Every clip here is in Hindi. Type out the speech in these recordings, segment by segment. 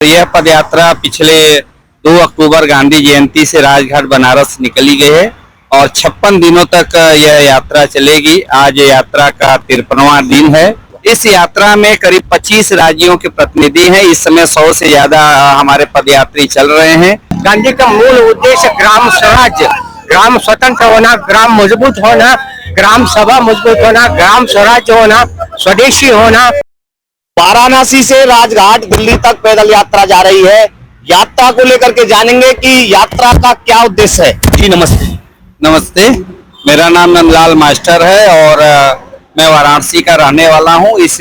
यह पदयात्रा पिछले 2 अक्टूबर गांधी जयंती से राजघाट बनारस निकली गई है और 56 दिनों तक यह यात्रा चलेगी। आज यात्रा का 53वां दिन है। इस यात्रा में करीब 25 राज्यों के प्रतिनिधि हैं। इस समय 100 से ज्यादा हमारे पदयात्री चल रहे हैं। गांधी का मूल उद्देश्य ग्राम स्वराज्य, ग्राम स्वतंत्र होना, ग्राम मजबूत होना, ग्राम सभा मजबूत होना, ग्राम स्वराज्य होना, स्वदेशी होना। वाराणसी से राजघाट दिल्ली तक पैदल यात्रा जा रही है। यात्रा को लेकर के जानेंगे कि यात्रा का क्या उद्देश्य है। जी नमस्ते। नमस्ते, मेरा नाम नंदलाल मास्टर है और मैं वाराणसी का रहने वाला हूं। इस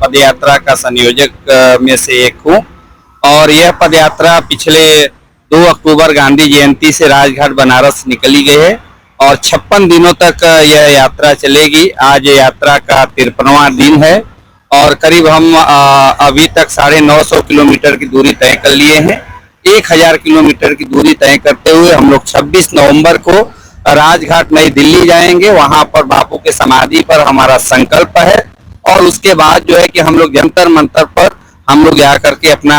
पदयात्रा का संयोजक में से एक हूं और यह पदयात्रा पिछले 2 अक्टूबर गांधी जयंती से राजघाट बनारस निकली गई है और 56 दिनों तक यह यात्रा चलेगी। आज यात्रा का 53वां दिन है और करीब हम अभी तक 950 किलोमीटर की दूरी तय कर लिए हैं। 1000 किलोमीटर की दूरी तय करते हुए हम लोग 26 नवंबर को राजघाट नई दिल्ली जाएंगे। वहां पर बापू के समाधि पर हमारा संकल्प है और उसके बाद जो है कि हम लोग जंतर मंतर पर हम लोग जा करके अपना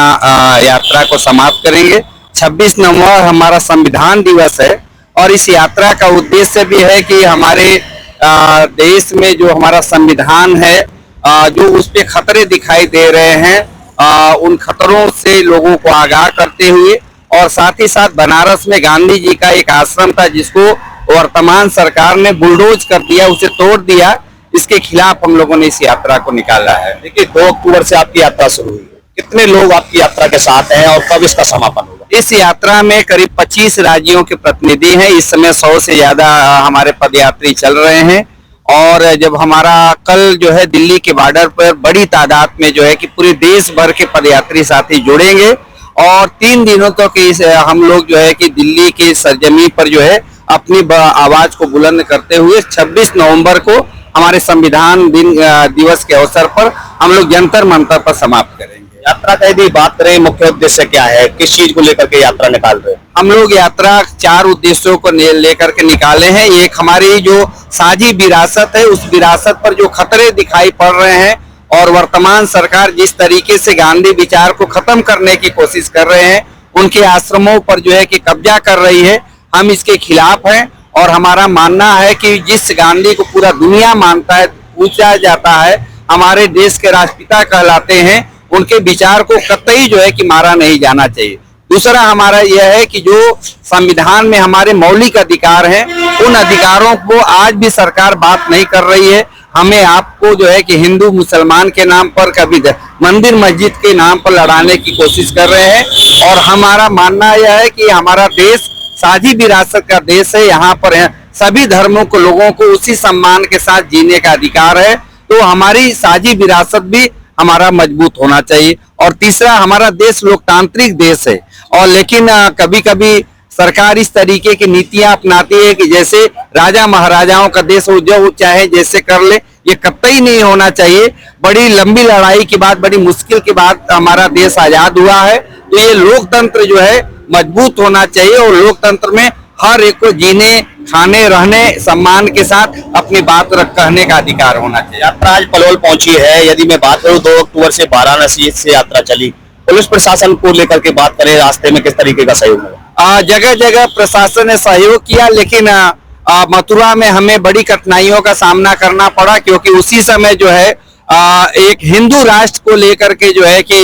यात्रा को समाप्त करेंगे। 26 नवंबर हमारा संविधान दिवस है और इस यात्रा का उद्देश्य भी है कि हमारे देश में जो हमारा संविधान है, जो उस पे खतरे दिखाई दे रहे हैं, उन खतरों से लोगों को आगाह करते हुए और साथ ही साथ बनारस में गांधी जी का एक आश्रम था जिसको वर्तमान सरकार ने बुलडोज कर दिया, उसे तोड़ दिया। इसके खिलाफ हम लोगों ने इस यात्रा को निकाला है। देखिए 2 अक्टूबर से आपकी यात्रा शुरू हुई है। कितने लोग आपकी यात्रा के साथ हैं और कब इसका समापन होगा? इस यात्रा में करीब 25 राज्यों के प्रतिनिधि हैं। इस समय 100 से ज्यादा हमारे पदयात्री चल रहे हैं और जब हमारा कल जो है दिल्ली के बॉर्डर पर बड़ी तादाद में जो है कि पूरे देश भर के पदयात्री साथी जुड़ेंगे और 3 दिनों तक हम लोग जो है कि दिल्ली के सरजमी पर जो है अपनी आवाज को बुलंद करते हुए 26 नवंबर को हमारे संविधान दिवस के अवसर पर हम लोग जंतर मंतर पर समाप्त करेंगे। यात्रा का यदि बात करें, मुख्य उद्देश्य क्या है, किस चीज को लेकर के यात्रा निकाल रहे हैं? हम लोग यात्रा 4 उद्देश्यों को लेकर के निकाले हैं। एक हमारी जो साझी विरासत है, उस विरासत पर जो खतरे दिखाई पड़ रहे हैं और वर्तमान सरकार जिस तरीके से गांधी विचार को खत्म करने की कोशिश कर रहे हैं, उनके आश्रमों पर जो है कि कब्जा कर रही है, हम इसके खिलाफ हैं। और हमारा मानना है कि जिस गांधी को पूरा दुनिया मानता है, पूछा जाता है, हमारे देश के राष्ट्रपिता कहलाते हैं, उनके विचार को कतई जो है कि मारा नहीं जाना चाहिए। दूसरा हमारा यह है कि जो संविधान में हमारे मौलिक अधिकार हैं, उन अधिकारों को आज भी सरकार बात नहीं कर रही है। हमें आपको जो है कि हिंदू मुसलमान के नाम पर, कभी मंदिर मस्जिद के नाम पर लड़ाने की कोशिश कर रहे हैं और हमारा मानना यह है कि हमारा देश साझी विरासत का देश है। यहाँ पर सभी धर्मों को, लोगों को उसी सम्मान के साथ जीने का अधिकार है। तो हमारी साझी विरासत भी हमारा मजबूत होना चाहिए। और तीसरा, हमारा देश लोकतांत्रिक देश है और लेकिन कभी कभी सरकार इस तरीके की नीतियां अपनाती है कि जैसे राजा महाराजाओं का देश हो, जो चाहे जैसे कर ले। ये कतई नहीं होना चाहिए। बड़ी लंबी लड़ाई के बाद, बड़ी मुश्किल के बाद हमारा देश आजाद हुआ है। तो ये लोकतंत्र जो है मजबूत होना चाहिए और लोकतंत्र में हर एक को जीने, खाने, रहने, सम्मान के साथ अपनी बात कहने का अधिकार होना चाहिए। यात्रा आज पलवल पहुंची है। यदि मैं बात करूं, 2 अक्टूबर से वाराणसी से यात्रा चली। पुलिस प्रशासन को लेकर के बात करें, रास्ते में किस तरीके का सहयोग मिला? जगह जगह प्रशासन ने सहयोग किया, लेकिन मथुरा में हमें बड़ी कठिनाइयों का सामना करना पड़ा क्योंकि उसी समय जो है एक हिंदू राष्ट्र को लेकर के जो है कि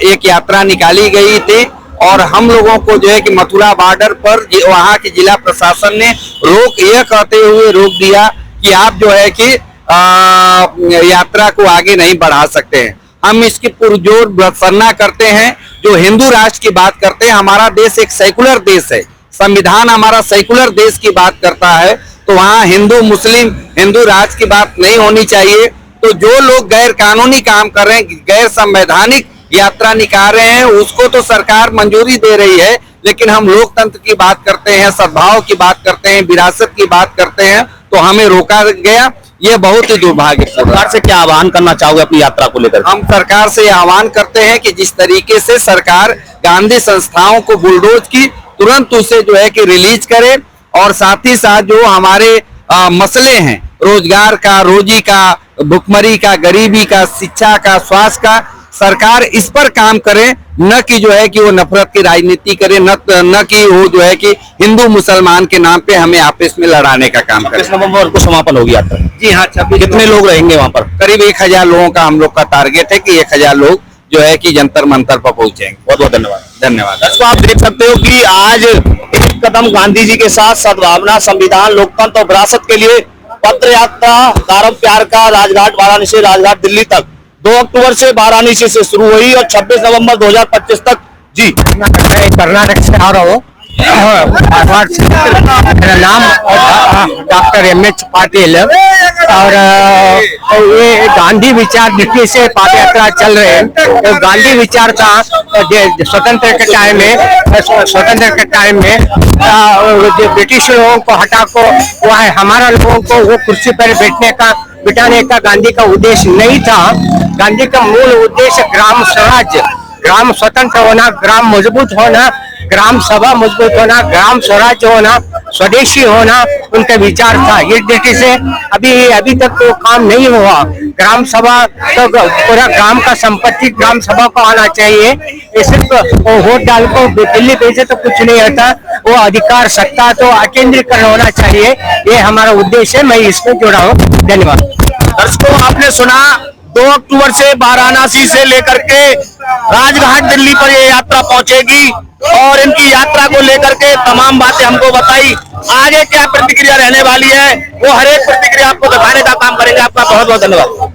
एक यात्रा निकाली गई थी और हम लोगों को जो है कि मथुरा बॉर्डर पर वहां के जिला प्रशासन ने यह कहते हुए रोक दिया कि आप जो है कि यात्रा को आगे नहीं बढ़ा सकते हैं। हम इसकी पुरजोर भर्त्सना करते हैं। जो हिंदू राष्ट्र की बात करते हैं, हमारा देश एक सेकुलर देश है, संविधान हमारा सेकुलर देश की बात करता है, तो वहाँ हिंदू मुस्लिम हिंदू राष्ट्र की बात नहीं होनी चाहिए। तो जो लोग गैर कानूनी काम कर रहे हैं, गैर संवैधानिक यात्रा निकाल रहे हैं, उसको तो सरकार मंजूरी दे रही है, लेकिन हम लोकतंत्र की बात करते हैं, सद्भाव की बात करते हैं, विरासत की बात करते हैं, तो हमें रोका गया। ये बहुत ही दुर्भाग्यपूर्ण। सरकार से क्या आह्वान करना चाहोगे अपनी यात्रा को लेकर? हम सरकार से आह्वान करते हैं कि जिस तरीके से सरकार गांधी संस्थाओं को बुलडोज की, तुरंत उसे जो है कि रिलीज करे और साथ ही साथ जो हमारे मसले हैं, रोजगार का, रोजी का, भुखमरी का, गरीबी का, शिक्षा का, स्वास्थ्य का, सरकार इस पर काम करे न कि जो है कि वो नफरत की राजनीति करे, न कि वो जो है कि हिंदू मुसलमान के नाम पे हमें आपस में लड़ाने का काम करे। 26 नवंबर को समापन होगी यात्रा। जी हाँ, 26 कितने लोग रहेंगे वहाँ पर? करीब 1000 लोगों का हम लोग का टारगेट है कि 1000 लोग जो है कि जंतर मंतर पर पहुंचेंगे। बहुत बहुत धन्यवाद। धन्यवाद। दर्शकों, आप देख सकते हो कि आज एक कदम गांधी जी के साथ सद्भावना, संविधान, लोकतंत्र और विरासत के लिए पत्र यात्रा गारम प्यार का राजघाट वाराणसी, राजघाट दिल्ली तक 2 अक्टूबर से वाराणसी से शुरू हुई और 26 नवंबर 2025 तक। जी, मैं कर्नाटक से आ रहा हूँ। धारवाड़ से। मेरा नाम डॉक्टर M.H. पाटिल और ये गांधी विचार दृष्टि से पद यात्रा चल रहे हैं। तो गांधी विचार था स्वतंत्र के टाइम में जो ब्रिटिश लोगों को हटा को वह हमारा लोगों को वो कुर्सी पर बिठाने का गांधी का उद्देश्य नहीं था। गांधी का मूल उद्देश्य ग्राम स्वराज, ग्राम स्वतंत्र होना, ग्राम मजबूत होना, ग्राम सभा मजबूत होना, ग्राम स्वराज होना, स्वदेशी होना उनका विचार था। इस दृष्टि से अभी तक तो काम नहीं हुआ। ग्राम सभा तो पूरा ग्राम का संपत्ति ग्राम सभा को आना चाहिए। ये सिर्फ वोट डाल को दिल्ली भेजे तो कुछ नहीं होता। वो अधिकार सत्ता तो अकेंद्रीकरण होना चाहिए। ये हमारा उद्देश्य है। मैं इसमें जुड़ा हूँ। धन्यवाद। दर्शकों, आपने सुना 2 अक्टूबर से वाराणसी से लेकर के राजघाट दिल्ली पर ये यात्रा पहुंचेगी और इनकी यात्रा को लेकर के तमाम बातें हमको बताई। आगे क्या प्रतिक्रिया रहने वाली है वो हर एक प्रतिक्रिया आपको दिखाने का काम करेंगे। आपका बहुत बहुत धन्यवाद।